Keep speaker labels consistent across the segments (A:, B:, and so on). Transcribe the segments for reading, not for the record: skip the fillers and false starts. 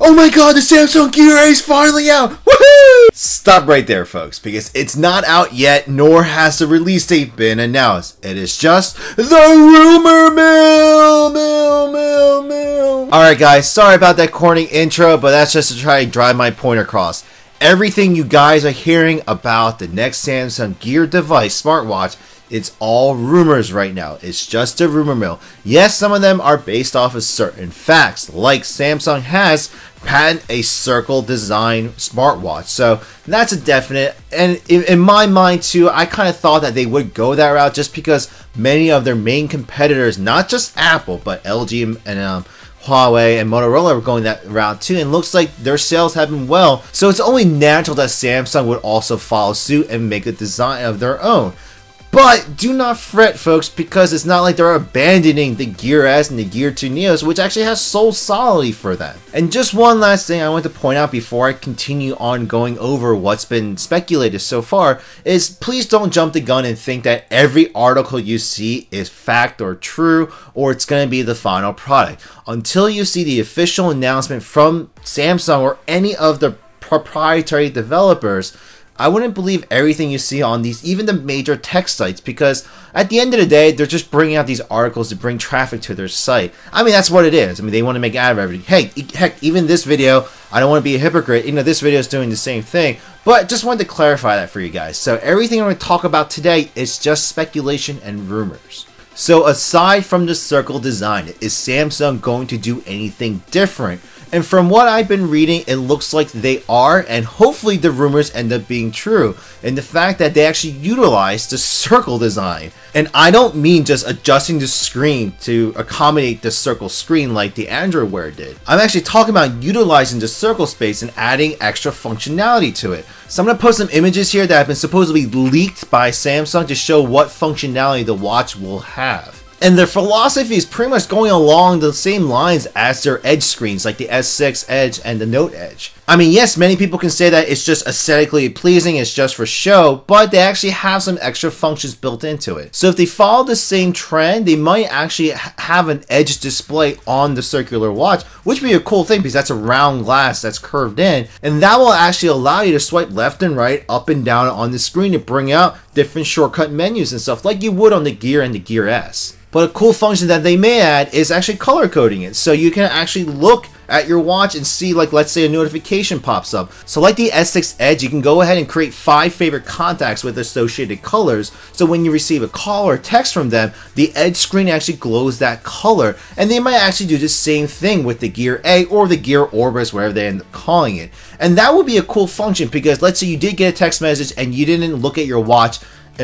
A: Oh my god, the Samsung Gear A is finally out! Woohoo! Stop right there, folks, because it's not out yet, nor has the release date been announced. It is just the rumor mill. Alright guys, sorry about that corny intro, but that's just to try to drive my point across. Everything you guys are hearing about the next Samsung Gear device, smartwatch, it's all rumors right now. It's just a rumor mill. Yes, some of them are based off of certain facts, like Samsung has patented a circle design smartwatch. So that's a definite. And in my mind too, I kind of thought that they would go that route just because many of their main competitors, not just Apple, but LG and Huawei and Motorola are going that route too, and looks like their sales have been well. So it's only natural that Samsung would also follow suit and make a design of their own. But do not fret, folks, because it's not like they're abandoning the Gear S and the Gear 2 Neos, which actually has sold solidly for them. And just one last thing I want to point out before I continue on going over what's been speculated so far is please don't jump the gun and think that every article you see is fact or true, or it's going to be the final product. Until you see the official announcement from Samsung or any of the proprietary developers, I wouldn't believe everything you see on these, even the major tech sites, because at the end of the day, they're just bringing out these articles to bring traffic to their site. I mean, that's what it is. I mean, they want to make out of everything. Hey, heck, even this video, I don't want to be a hypocrite. You know, this video is doing the same thing, but just wanted to clarify that for you guys. So everything I'm going to talk about today is just speculation and rumors. So aside from the circle design, is Samsung going to do anything different? And from what I've been reading, it looks like they are, and hopefully the rumors end up being true. And the fact that they actually utilize the circle design. And I don't mean just adjusting the screen to accommodate the circle screen like the Android Wear did. I'm actually talking about utilizing the circle space and adding extra functionality to it. So I'm going to post some images here that have been supposedly leaked by Samsung to show what functionality the watch will have. And their philosophy is pretty much going along the same lines as their Edge screens, like the S6 Edge and the Note Edge. I mean, yes, many people can say that it's just aesthetically pleasing, it's just for show, but they actually have some extra functions built into it. So if they follow the same trend, they might actually have an Edge display on the circular watch, which would be a cool thing because that's a round glass that's curved in, and that will actually allow you to swipe left and right, up and down on the screen to bring out different shortcut menus and stuff like you would on the Gear and the Gear S. But a cool function that they may add is actually color coding it. So you can actually look at your watch and see, like, let's say a notification pops up. So like the S6 Edge, you can go ahead and create 5 favorite contacts with associated colors. So when you receive a call or text from them, the Edge screen actually glows that color. And they might actually do the same thing with the Gear A or the Gear Orbis, wherever they end up calling it. And that would be a cool function because let's say you did get a text message and you didn't look at your watch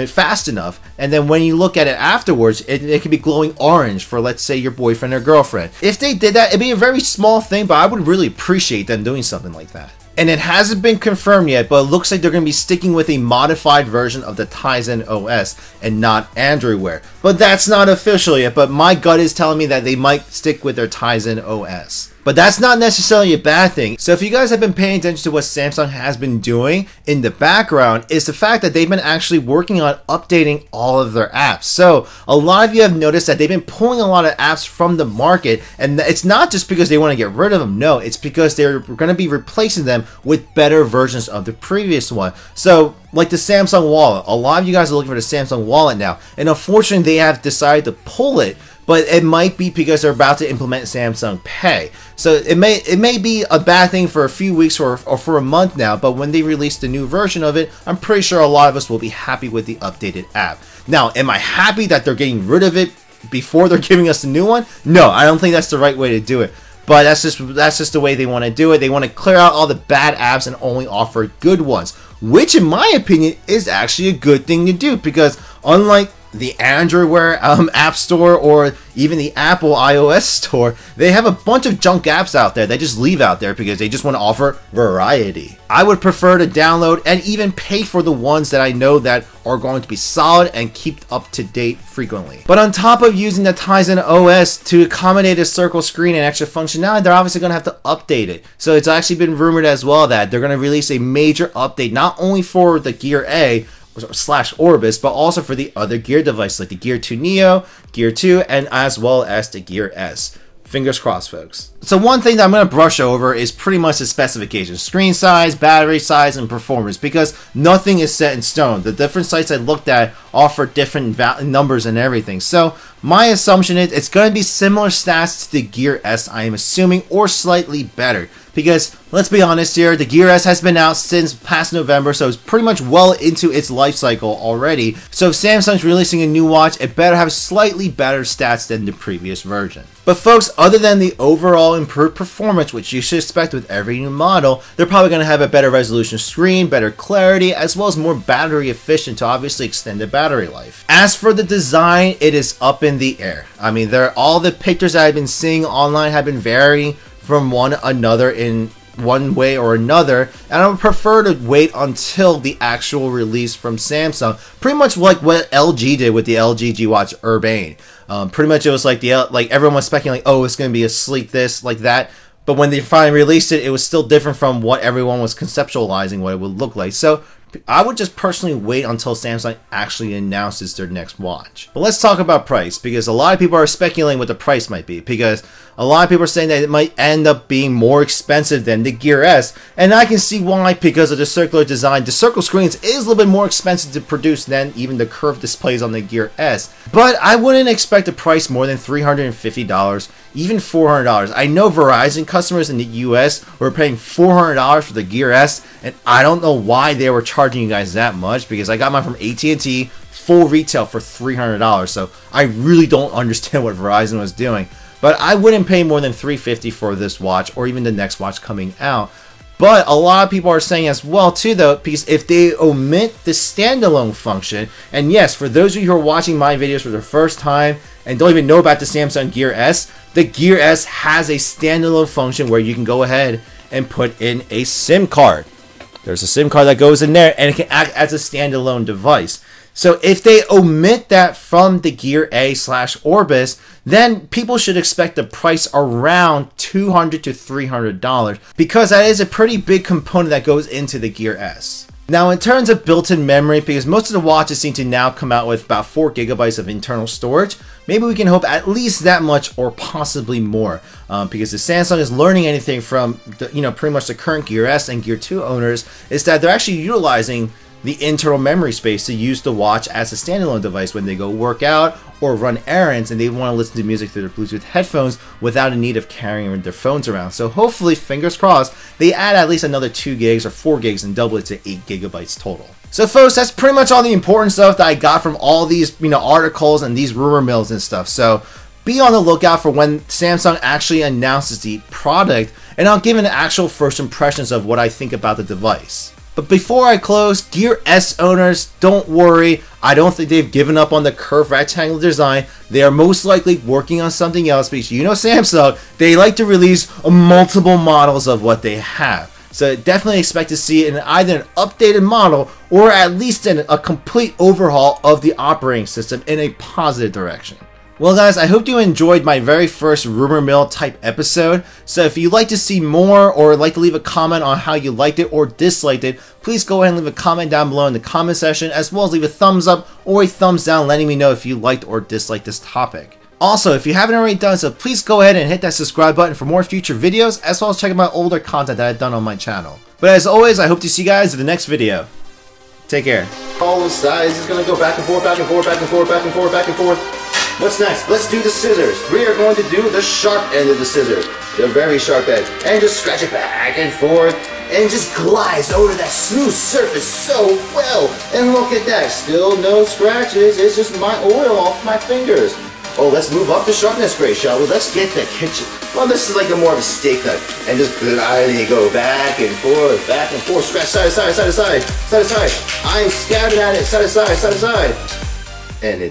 A: fast enough, and then when you look at it afterwards, it could be glowing orange for, let's say, your boyfriend or girlfriend. If they did that, it'd be a very small thing, but I would really appreciate them doing something like that. And it hasn't been confirmed yet, but it looks like they're going to be sticking with a modified version of the Tizen OS and not Android Wear. But that's not official yet, but my gut is telling me that they might stick with their Tizen OS. But that's not necessarily a bad thing. So if you guys have been paying attention to what Samsung has been doing in the background, is the fact that they've been actually working on updating all of their apps. So a lot of you have noticed that they've been pulling a lot of apps from the market, and it's not just because they want to get rid of them. No, it's because they're going to be replacing them with better versions of the previous one. So like the Samsung Wallet, a lot of you guys are looking for the Samsung Wallet now, and unfortunately they have decided to pull it. But it might be because they're about to implement Samsung Pay. So it may be a bad thing for a few weeks or for a month now, but when they release the new version of it, I'm pretty sure a lot of us will be happy with the updated app. Now, am I happy that they're getting rid of it before they're giving us the new one? No, I don't think that's the right way to do it. But that's just the way they want to do it. They want to clear out all the bad apps and only offer good ones, which in my opinion is actually a good thing to do, because unlike the Android Wear App Store or even the Apple iOS Store, they have a bunch of junk apps out there they just leave out there because they just want to offer variety. I would prefer to download and even pay for the ones that I know that are going to be solid and keep up to date frequently. But on top of using the Tizen OS to accommodate a circle screen and extra functionality, they're obviously going to have to update it. So it's actually been rumored as well that they're going to release a major update, not only for the Gear A / Orbis, but also for the other Gear devices like the Gear 2 Neo, Gear 2, and as well as the Gear S. Fingers crossed, folks. So one thing that I'm going to brush over is pretty much the specifications. Screen size, battery size, and performance, because nothing is set in stone. The different sites I looked at offer different numbers and everything. So my assumption is it's going to be similar stats to the Gear S, I am assuming, or slightly better. Because, let's be honest here, the Gear S has been out since past November, so it's pretty much well into its life cycle already. So if Samsung's releasing a new watch, it better have slightly better stats than the previous version. But folks, other than the overall improved performance, which you should expect with every new model, they're probably going to have a better resolution screen, better clarity, as well as more battery efficient to obviously extend the battery life. As for the design, it is up in the air. I mean, all the pictures that I've been seeing online have been varying from one another in one way or another, and I would prefer to wait until the actual release from Samsung, pretty much like what LG did with the LG G Watch Urbane. Pretty much it was like everyone was speculating, oh, it's going to be a sleek this, like that, but when they finally released it, it was still different from what everyone was conceptualizing what it would look like. So I would just personally wait until Samsung actually announces their next watch. But let's talk about price, because a lot of people are speculating what the price might be, because a lot of people are saying that it might end up being more expensive than the Gear S, and I can see why, because of the circular design. The circle screens is a little bit more expensive to produce than even the curved displays on the Gear S, but I wouldn't expect a price more than $350, even $400. I know Verizon customers in the US were paying $400 for the Gear S, and I don't know why they were charging you guys that much, because I got mine from AT&T full retail for $300, so I really don't understand what Verizon was doing. But I wouldn't pay more than $350 for this watch, or even the next watch coming out. But a lot of people are saying as well too, though, because if they omit the standalone function, and yes, for those of you who are watching my videos for the first time and don't even know about the Samsung Gear S, the Gear S has a standalone function where you can go ahead and put in a SIM card. There's a SIM card that goes in there, and it can act as a standalone device. So if they omit that from the Gear A/Orbis, then people should expect the price around $200 to $300, because that is a pretty big component that goes into the Gear S. Now, in terms of built-in memory, because most of the watches seem to now come out with about 4 gigabytes of internal storage, maybe we can hope at least that much or possibly more, because if Samsung is learning anything from pretty much the current Gear S and Gear 2 owners, is that they're actually utilizing the internal memory space to use the watch as a standalone device when they go work out or run errands, and they want to listen to music through their Bluetooth headphones without a need of carrying their phones around. So hopefully, fingers crossed, they add at least another 2 gigs or 4 gigs and double it to 8 gigabytes total. So folks, that's pretty much all the important stuff that I got from all these articles and these rumor mills and stuff. So be on the lookout for when Samsung actually announces the product, and I'll give an actual first impressions of what I think about the device. But before I close, Gear S owners, don't worry. I don't think they've given up on the curved rectangle design. They are most likely working on something else, because Samsung, they like to release multiple models of what they have. So definitely expect to see either an updated model or at least a complete overhaul of the operating system in a positive direction. Well guys, I hope you enjoyed my very first rumor mill type episode. So if you'd like to see more, or like to leave a comment on how you liked it or disliked it, please go ahead and leave a comment down below in the comment section, as well as leave a thumbs up or a thumbs down letting me know if you liked or disliked this topic. Also, if you haven't already done so, please go ahead and hit that subscribe button for more future videos, as well as check out my older content that I've done on my channel. But as always, I hope to see you guys in the next video. Take care. All the sides is going to go back and forth, back and forth, back and forth, back and forth, back and forth. What's next? Let's do the scissors. We are going to do the sharp end of the scissors. The very sharp end. And just scratch it back and forth. And just glides over that smooth surface so well. And look at that. Still no scratches. It's just my oil off my fingers. Oh, let's move up the sharpness grade, shall we? Let's get the kitchen. Well, this is like more of a steak cut. And just gliding, go back and forth, scratch side to side, side to side, side to side. I'm scabbing at it, side to side, side to side. And it's